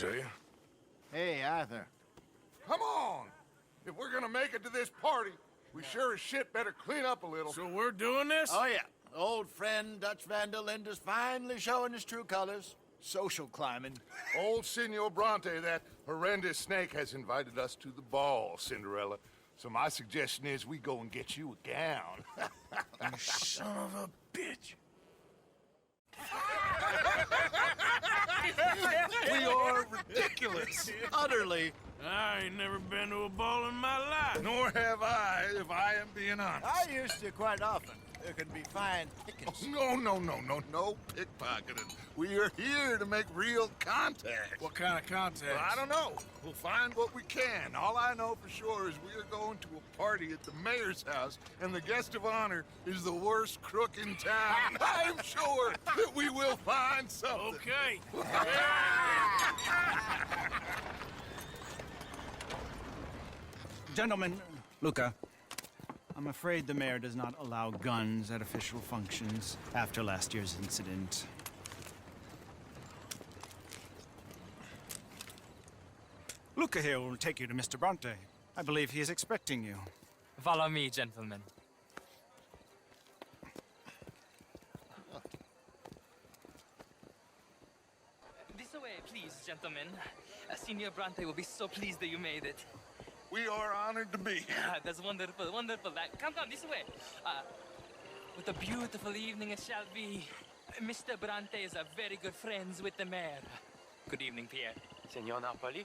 Hosea. Hey, Arthur. Come on! If we're gonna make it to this party, we sure as shit better clean up a little. So we're doing this? Oh, yeah. Old friend Dutch Van der Linde's finally showing his true colors. Social climbing. Old Senor Bronte, that horrendous snake, has invited us to the ball, Cinderella. So my suggestion is we go and get you a gown. You son of a bitch. We are ridiculous. Utterly. I ain't never been to a ball in my life. Nor have I, if I am being honest. I used to quite often. There can be fine pickings. No pickpocketing. We are here to make real contact. What kind of contact? Well, I don't know. We'll find what we can. All I know for sure is we are going to a party at the mayor's house, and the guest of honor is the worst crook in town. I'm sure that we will find something. Okay. Gentlemen, Luca, I'm afraid the mayor does not allow guns at official functions after last year's incident. Luca here will take you to Mr. Bronte. I believe he is expecting you. Follow me, gentlemen. This way, please, gentlemen. Signor Bronte will be so pleased that you made it. We are honored to be here. That's wonderful, wonderful. Come, this way. What a beautiful evening it shall be. Mr. Bronte is very good friends with the mayor. Good evening, Pierre. Signor Napoli?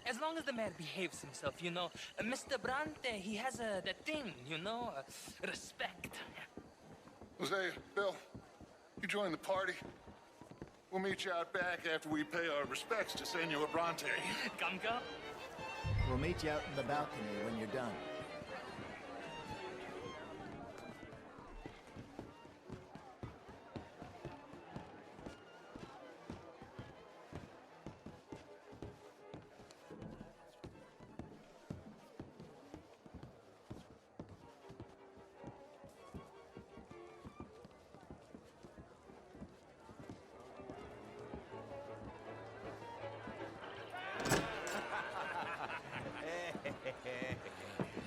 As long as the mayor behaves himself, you know. Mr. Bronte, he has that thing, you know, respect. Hosea, Bill, you join the party. We'll meet you out back after we pay our respects to Senor Bronte. Come. We'll meet you out in the balcony when you're done.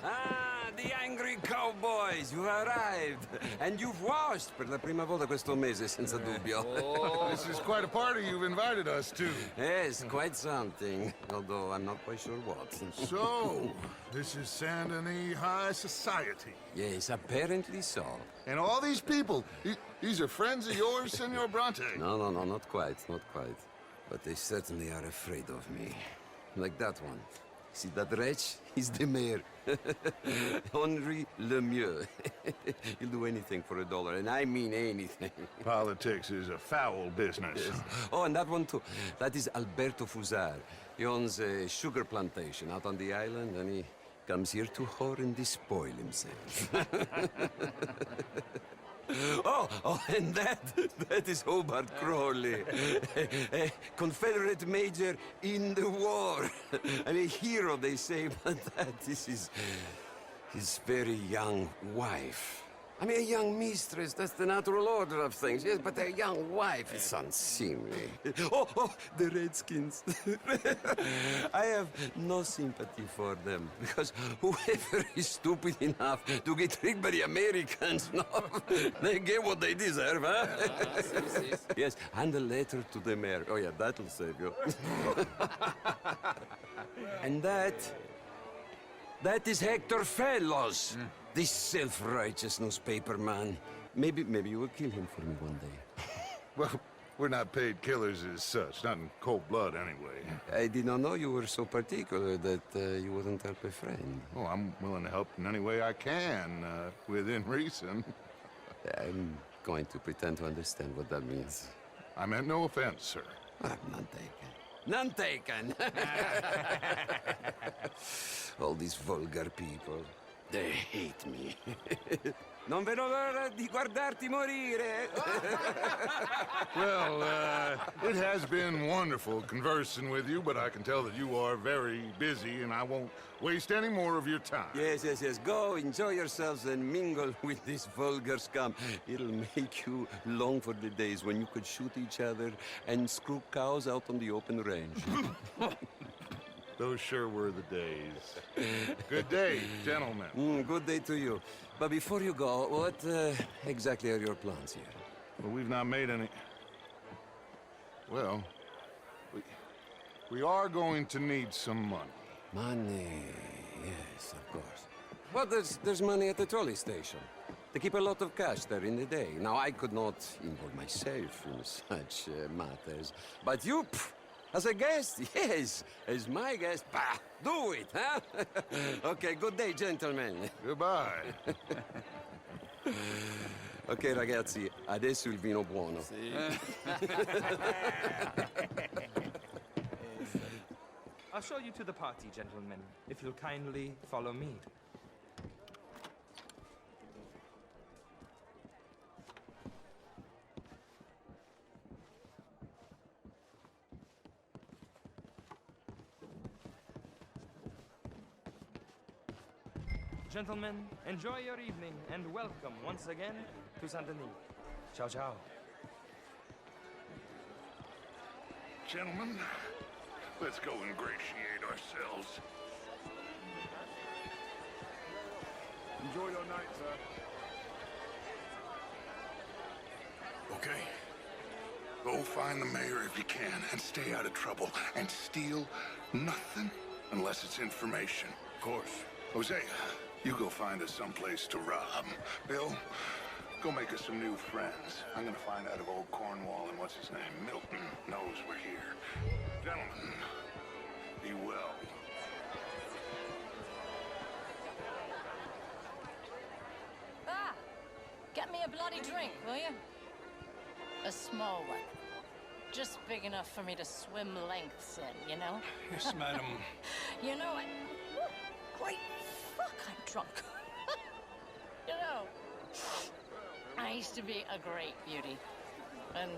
Ah, the angry cowboys, you arrived. And you've washed per la prima volta questo mese, senza dubbio. This is quite a party you've invited us to. Yes, quite something. Although I'm not quite sure what. So, this is Saint Denis High Society. Yes, apparently so. And all these people, these are friends of yours, Senor Bronte? No, not quite, not quite. But they certainly are afraid of me. Like that one. See that wretch? He's the mayor. Henri Lemieux. He'll do anything for $1, and I mean anything. Politics is a foul business. Yes. Oh, and that one too. That is Alberto Fusar. He owns a sugar plantation out on the island, and he comes here to whore and despoil himself. Oh, and that is Hobart Crawley, a Confederate major in the war, and a hero, they say, but that is his very young wife. I mean, a young mistress, that's the natural order of things, yes, but a young wife is unseemly. Oh, the Redskins. I have no sympathy for them, because whoever is stupid enough to get tricked by the Americans, no, they get what they deserve, huh? Yes, and a letter to the mayor. Oh, yeah, that'll save you. And that is Hector Fellows. This self-righteous newspaper man. Maybe you will kill him for me one day. Well, we're not paid killers as such, not in cold blood anyway. I did not know you were so particular that you wouldn't help a friend. Oh, I'm willing to help in any way I can, within reason. I'm going to pretend to understand what that means. I meant no offense, sir. None taken. None taken! All these vulgar people. They hate me. Non vedo l'ora di guardarti morire. Well, it has been wonderful conversing with you, but I can tell that you are very busy, and I won't waste any more of your time. Yes, yes, yes. Go, enjoy yourselves, and mingle with this vulgar scum. It'll make you long for the days when you could shoot each other and screw cows out on the open range. Those sure were the days. Good day, gentlemen. Good day to you. But before you go, what exactly are your plans here? Well, we've not made any... Well, we are going to need some money. Money, yes, of course. Well, there's money at the trolley station. They keep a lot of cash there in the day. Now, I could not involve myself in such matters. But you, as a guest, yes, as my guest, bah, do it, huh? Okay, good day, gentlemen. Goodbye. Ok, ragazzi, adesso il vino buono. I'll show you to the party, gentlemen, if you'll kindly follow me. Gentlemen, enjoy your evening and welcome once again to Saint Denis. Ciao, ciao. Gentlemen, let's go ingratiate ourselves. Enjoy your night, sir. Okay. Go find the mayor if you can and stay out of trouble and steal nothing unless it's information. Of course. Hosea, you go find us someplace to rob. Bill, go make us some new friends. I'm gonna find out if old Cornwall and what's his name, Milton, knows we're here. Gentlemen, be well. Ah! Get me a bloody drink, will you? A small one. Just big enough for me to swim lengths in, you know? Yes, madam. You know, great fuck, I'm drunk. You know, I used to be a great beauty. And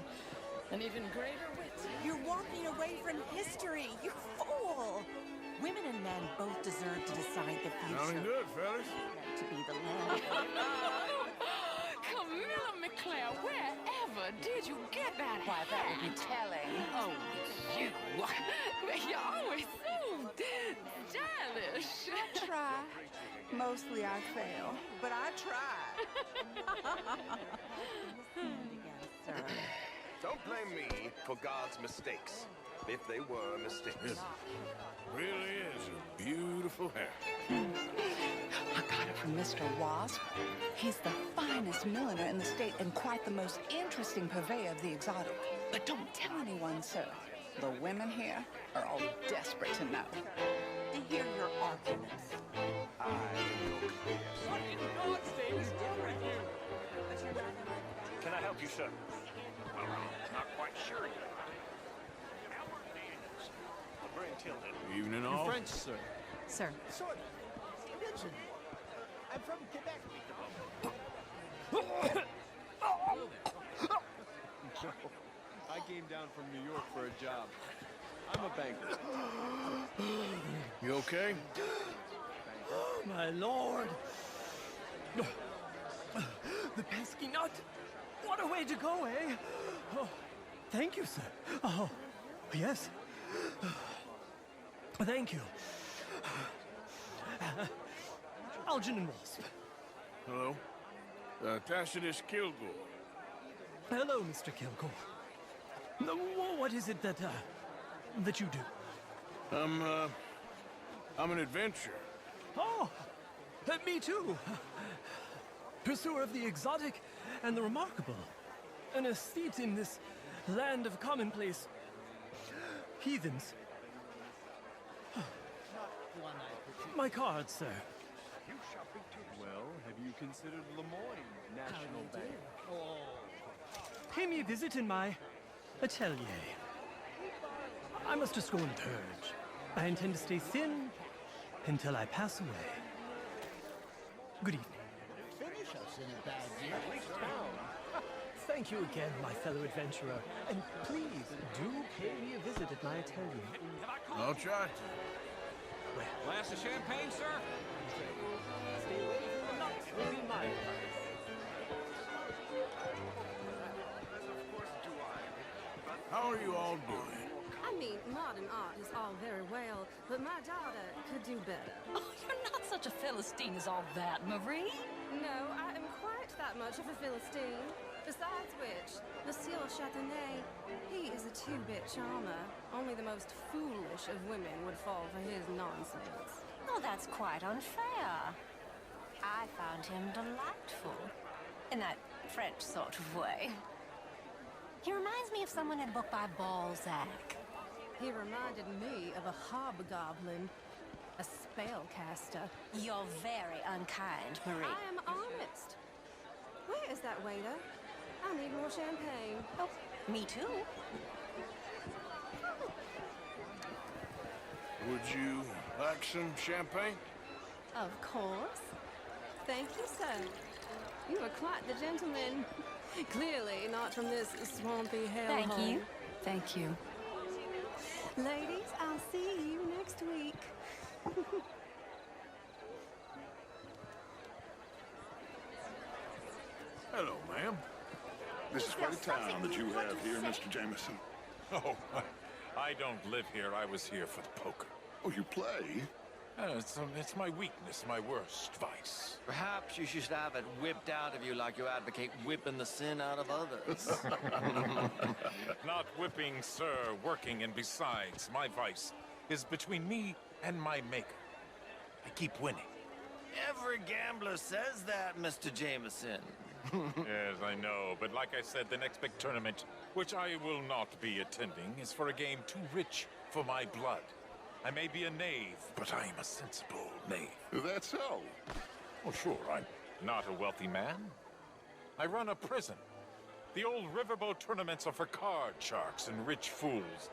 an even greater wit. You're walking away from history, you fool! Women and men both deserve to decide the future. Sounding good, fellas. To be the land. Camilla McClare, wherever did you get that? Why, that would be telling. Oh, you. You're always so stylish. I try. Mostly I fail, but I try. Sir. Don't blame me for God's mistakes, if they were mistakes. Really is a beautiful hair. I got it from Mr. Wasp. He's the finest milliner in the state and quite the most interesting purveyor of the exotic. But don't tell anyone, sir. The women here are all desperate to know. To hear your arguments. Can I help you, sir? Well, I'm not quite sure yet. Albert Daniels. Bring Tilden. Evening all. French, sir. Sir. Sort of. Originally. I'm from Quebec. I came down from New York for a job. I'm a banker. You okay? Oh, my lord! The pesky nut! What a way to go, eh? Oh, thank you, sir. Oh, yes. Thank you. Algernon Wasp. Hello. Tacitus Kilgore. Hello, Mr. Kilgore. What is it that you do? I'm an adventurer. Oh, me too. Pursuer of the exotic and the remarkable. An aesthete in this land of commonplace heathens. My card, sir. Well, have you considered Lemoyne National Bank? Pay me a visit in my atelier. I must just go and purge. I intend to stay thin until I pass away. Good evening. Finish us in a bad year. Thank you again, my fellow adventurer. And please do pay me a visit at my atelier. I'll try to. Glass of champagne, sir? Stay away from the nuts will be my advice. How are you all doing? I mean, modern art is all very well, but my daughter could do better. Oh, you're not such a Philistine as all that, Marie. No, I am quite that much of a Philistine. Besides which, Monsieur Châtenay, he is a two-bit charmer. Only the most foolish of women would fall for his nonsense. Oh, that's quite unfair. I found him delightful. In that French sort of way. He reminds me of someone in a book by Balzac. He reminded me of a hobgoblin, a spellcaster. You're very unkind, Marie. I am honest. Where is that waiter? I need more champagne. Oh, me too. Would you like some champagne? Of course. Thank you, sir. You are quite the gentleman. Clearly not from this swampy hellhole. Thank you. Thank you. Ladies, I'll see you next week. Hello, ma'am. This is quite a town that you have here, Mr. Jameson. Oh, I don't live here. I was here for the poker. Oh, you play? It's my weakness, my worst vice. Perhaps you should have it whipped out of you like you advocate whipping the sin out of others. Not whipping, sir, working, and besides, my vice is between me and my maker. I keep winning. Every gambler says that, Mr. Jameson. Yes, I know, but like I said, the next big tournament, which I will not be attending, is for a game too rich for my blood. I may be a knave, but I am a sensible knave. That's so. Well, sure, I'm not a wealthy man. I run a prison. The old riverboat tournaments are for card sharks and rich fools.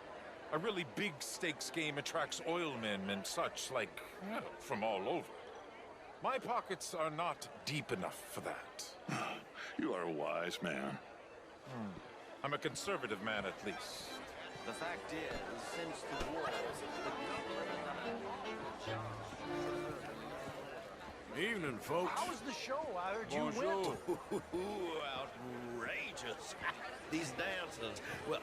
A really big stakes game attracts oilmen and such, like, from all over. My pockets are not deep enough for that. You are a wise man. I'm a conservative man, at least. The fact is, since the war, Evening, folks. How was the show? I heard you Bonjour. went. Outrageous. These dancers. Well,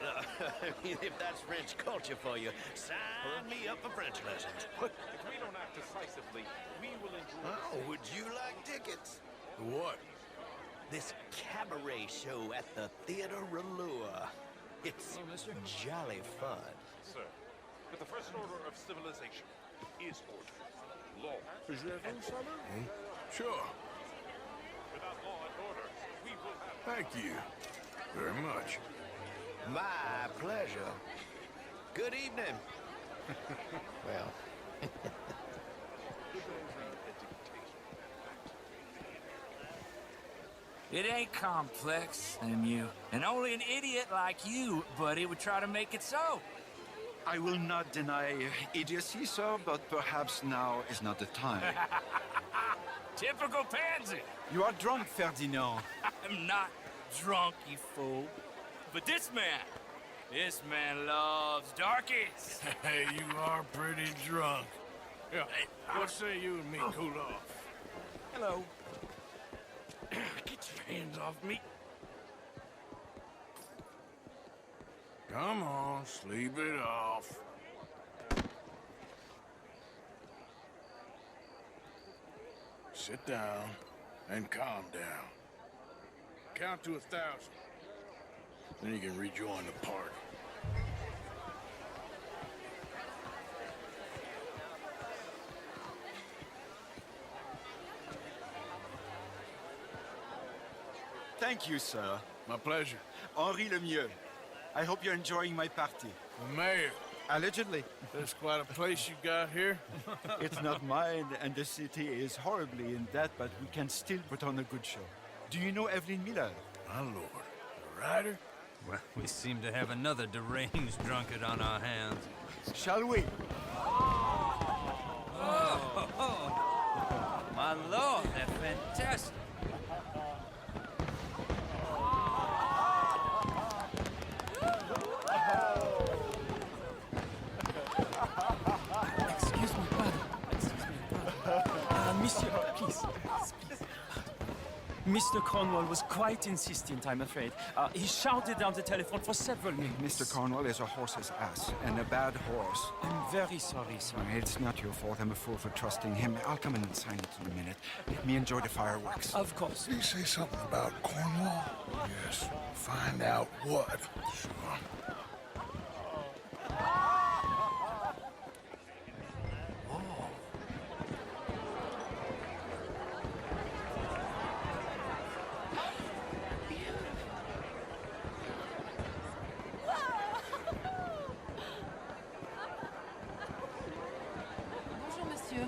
if that's French culture for you, sign me up for French lessons. If we don't act decisively, we will enjoy... Oh, would you like tickets? What? This cabaret show at the Theater Rallure. It's jolly fun. Sir, but the first order of civilization is order. Law. Sure. Without law and order, we will have... Thank you very much. My pleasure. Good evening. Well. It ain't complex, MU. And only an idiot like you, buddy, would try to make it so. I will not deny idiocy, sir, but perhaps now is not the time. Typical pansy. You are drunk, Ferdinand. I'm not drunk, you fool. But this man loves darkies. Hey, you are pretty drunk. Yeah, what say you and me cool off? Hello. Get your hands off me. Come on, sleep it off. Sit down and calm down. Count to 1,000. Then you can rejoin the party. Thank you, sir. My pleasure. Henri Lemieux. I hope you're enjoying my party. The mayor. Allegedly. That's quite a place you got here. It's not mine, and the city is horribly in debt, but we can still put on a good show. Do you know Evelyn Miller? My lord. A writer? Well, we seem to have another deranged drunkard on our hands. Shall we? My lord, they're fantastic. Excuse me, brother. Monsieur, please. Mr. Cornwall was quite insistent, I'm afraid. He shouted down the telephone for several minutes. Mr. Cornwall is a horse's ass, and a bad horse. I'm very sorry, sir. It's not your fault. I'm a fool for trusting him. I'll come in and sign it in a minute. Let me enjoy the fireworks. Of course. Did he say something about Cornwall? Yes. Find out what. Sure. Bonjour, monsieur.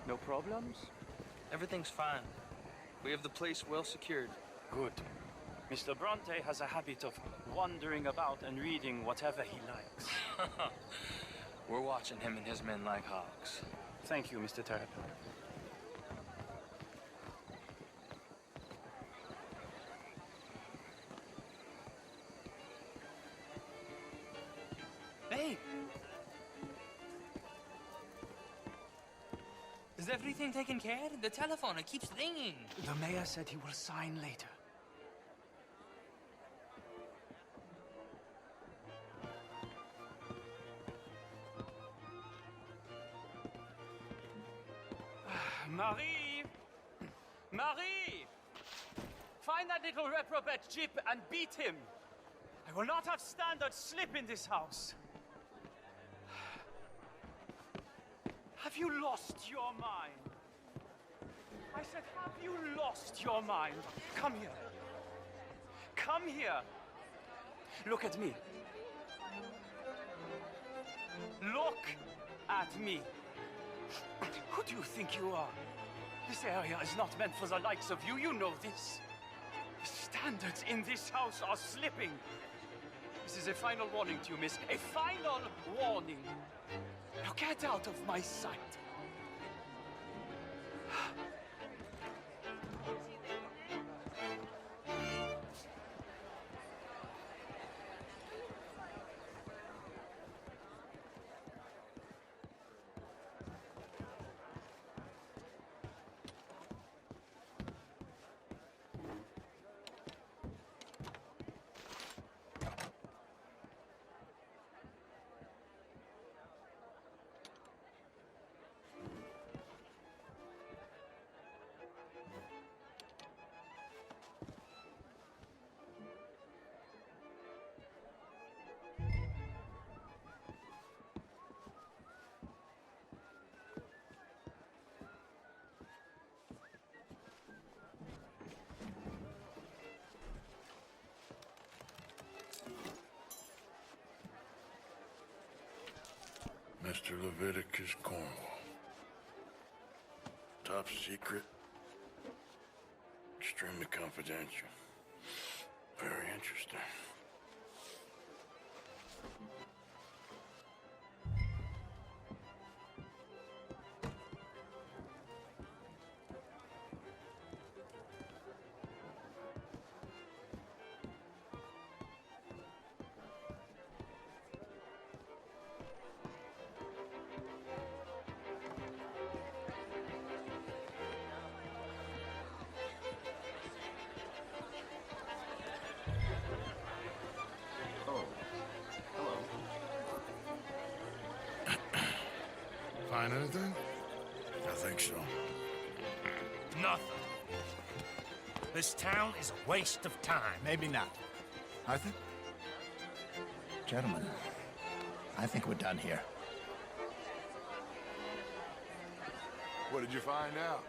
No problems? Everything's fine. We have the place well secured. Good. Mr. Bronte has a habit of wandering about and reading whatever he likes. We're watching him and his men like hawks. Thank you, Mr. Terrapin. Hey! Is everything taken care of? The telephone, it keeps ringing. The mayor said he will sign later. Marie! Marie! Find that little reprobate Jip and beat him. I will not have standard slip in this house. Have you lost your mind? I said, have you lost your mind? Come here. Come here. Look at me. Look at me. Who do you think you are? This area is not meant for the likes of you. You know this. The standards in this house are slipping. This is a final warning to you, miss. A final warning. Now get out of my sight. Mr. Leviticus Cornwall. Top secret. Extremely confidential. Very interesting. Find anything? I think so. Nothing. This town is a waste of time. Maybe not. I think... Gentlemen, I think we're done here. What did you find out?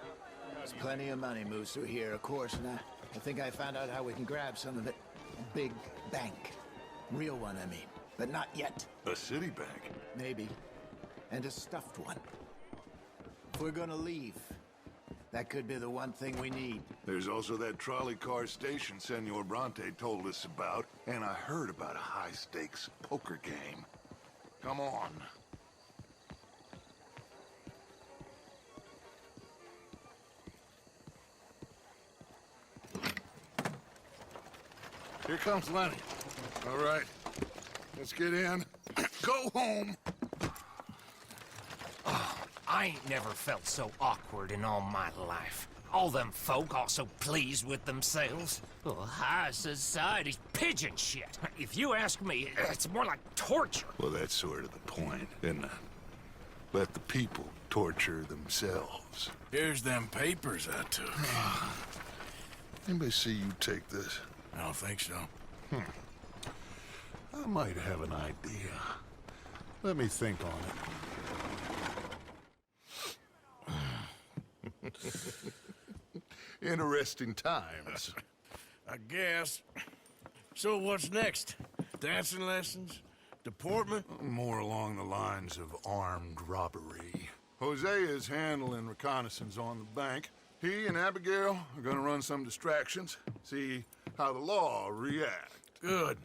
There's plenty of money moves through here, of course, and I think I found out how we can grab some of it. A big bank. Real one, I mean. but not yet. A city bank? Maybe. And a stuffed one. If we're gonna leave, that could be the one thing we need. There's also that trolley car station Senor Bronte told us about, and I heard about a high-stakes poker game. Come on. Here comes Lenny. All right, let's get in. Go home. Oh, I ain't never felt so awkward in all my life. All them folk all so pleased with themselves. Oh, high society's pigeon shit. If you ask me, it's more like torture. Well, that's sort of the point, isn't it? Let the people torture themselves. Here's them papers I took. Anybody see you take this? I don't think so. I might have an idea. Let me think on it. Interesting times. I guess. So what's next? Dancing lessons? Deportment? More along the lines of armed robbery. Hosea is handling reconnaissance on the bank. He and Abigail are gonna run some distractions, see how the law react. Good.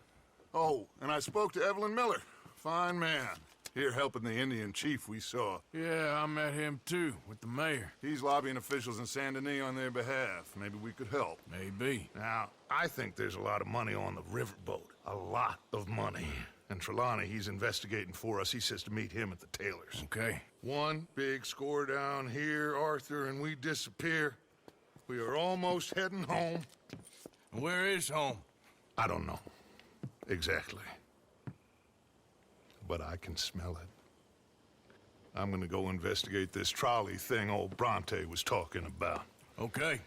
Oh, and I spoke to Evelyn Miller. Fine man. Here helping the Indian chief we saw. Yeah, I met him too, with the mayor. He's lobbying officials in Saint Denis on their behalf. Maybe we could help. Maybe. Now, I think there's a lot of money on the riverboat. A lot of money. And Trelawney, he's investigating for us. He says to meet him at the Taylor's. Okay. One big score down here, Arthur, and we disappear. We are almost heading home. Where is home? I don't know. Exactly. But I can smell it. I'm gonna go investigate this trolley thing old Bronte was talking about. Okay.